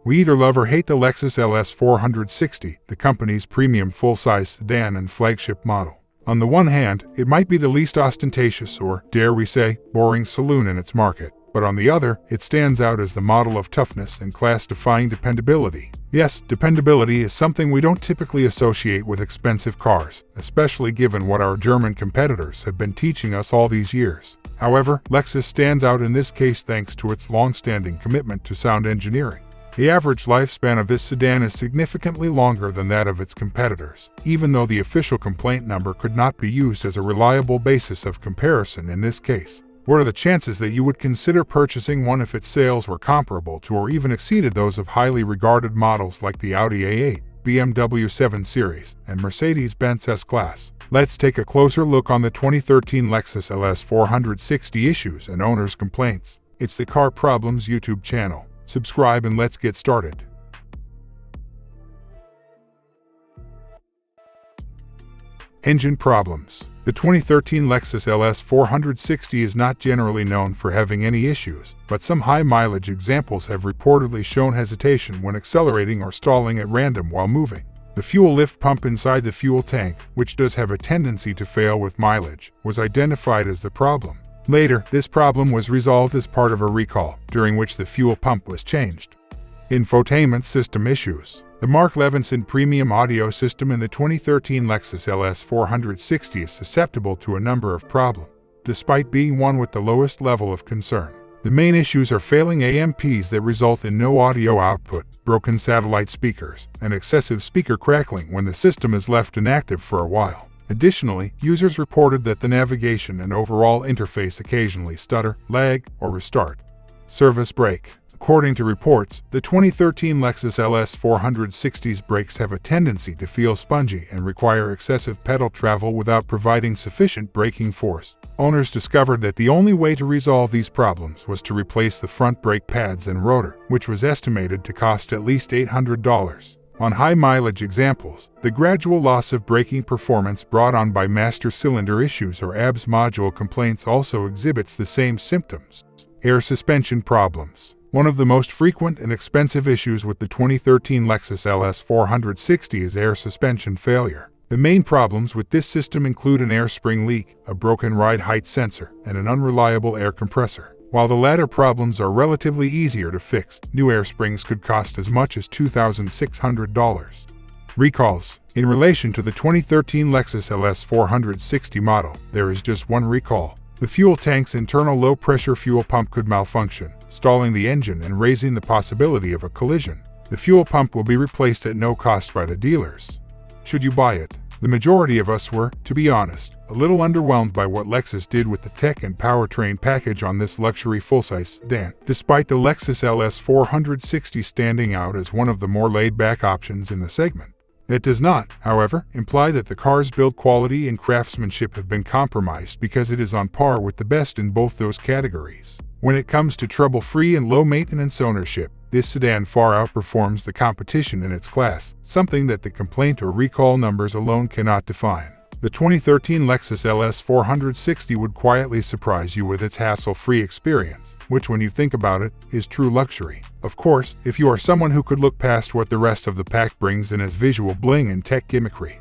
We either love or hate the Lexus LS 460, the company's premium full-size sedan and flagship model. On the one hand, it might be the least ostentatious or, dare we say, boring saloon in its market. But on the other, it stands out as the model of toughness and class-defying dependability. Yes, dependability is something we don't typically associate with expensive cars, especially given what our German competitors have been teaching us all these years. However, Lexus stands out in this case thanks to its long-standing commitment to sound engineering. The average lifespan of this sedan is significantly longer than that of its competitors, even though the official complaint number could not be used as a reliable basis of comparison in this case. What are the chances that you would consider purchasing one if its sales were comparable to or even exceeded those of highly regarded models like the Audi A8, BMW 7 Series, and Mercedes-Benz S-Class? Let's take a closer look on the 2013 Lexus LS 460 issues and owners' complaints. It's the Car Problems YouTube channel. Subscribe and let's get started. Engine problems. The 2013 Lexus LS 460 is not generally known for having any issues, but some high-mileage examples have reportedly shown hesitation when accelerating or stalling at random while moving. The fuel lift pump inside the fuel tank, which does have a tendency to fail with mileage, was identified as the problem. Later, this problem was resolved as part of a recall, during which the fuel pump was changed. Infotainment system issues. The Mark Levinson premium audio system in the 2013 Lexus LS 460 is susceptible to a number of problems, despite being one with the lowest level of concern. The main issues are failing AMPs that result in no audio output, broken satellite speakers, and excessive speaker crackling when the system is left inactive for a while. Additionally, users reported that the navigation and overall interface occasionally stutter, lag, or restart. Service brake. According to reports, the 2013 Lexus LS 460's brakes have a tendency to feel spongy and require excessive pedal travel without providing sufficient braking force. Owners discovered that the only way to resolve these problems was to replace the front brake pads and rotor, which was estimated to cost at least $800. On high-mileage examples, the gradual loss of braking performance brought on by master cylinder issues or ABS module complaints also exhibits the same symptoms. Air suspension problems. One of the most frequent and expensive issues with the 2013 Lexus LS 460 is air suspension failure. The main problems with this system include an air spring leak, a broken ride height sensor, and an unreliable air compressor. While the latter problems are relatively easier to fix, new air springs could cost as much as $2,600. Recalls. In relation to the 2013 Lexus LS 460 model, there is just one recall. The fuel tank's internal low-pressure fuel pump could malfunction, stalling the engine and raising the possibility of a collision. The fuel pump will be replaced at no cost by the dealers. Should you buy it? The majority of us were, to be honest, a little underwhelmed by what Lexus did with the tech and powertrain package on this luxury full-size sedan, despite the Lexus LS 460 standing out as one of the more laid-back options in the segment. It does not, however, imply that the car's build quality and craftsmanship have been compromised because it is on par with the best in both those categories. When it comes to trouble-free and low-maintenance ownership, this sedan far outperforms the competition in its class, something that the complaint or recall numbers alone cannot define. The 2013 Lexus LS 460 would quietly surprise you with its hassle-free experience, which, when you think about it, is true luxury. Of course, if you are someone who could look past what the rest of the pack brings in as visual bling and tech gimmickry.